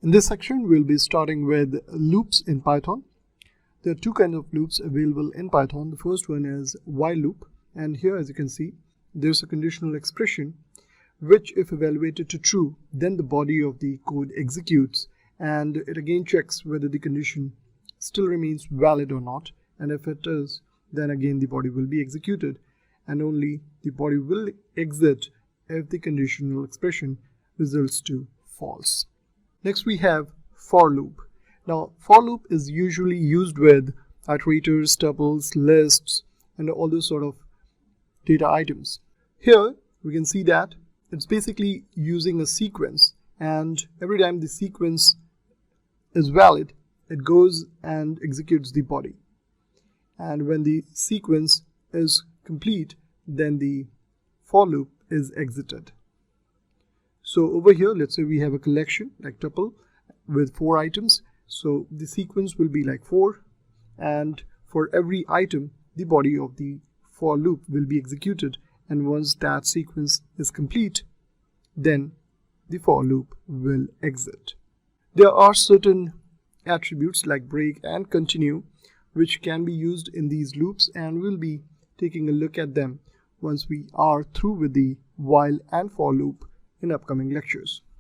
In this section, we'll be starting with loops in Python. There are two kinds of loops available in Python. The first one is while loop, and here as you can see, there's a conditional expression which if evaluated to true, then the body of the code executes and it again checks whether the condition still remains valid or not, and if it is, then again the body will be executed and only the body will exit if the conditional expression results to false. Next we have for loop. Now for loop is usually used with iterators, tuples, lists, and all those sort of data items. Here we can see that it's basically using a sequence, and every time the sequence is valid, it goes and executes the body. And when the sequence is complete, then the for loop is exited. So over here, let's say we have a collection like tuple with 4 items. So the sequence will be like 4, and for every item, the body of the for loop will be executed. And once that sequence is complete, then the for loop will exit. There are certain attributes like break and continue which can be used in these loops, and we'll be taking a look at them once we are through with the while and for loop in upcoming lectures.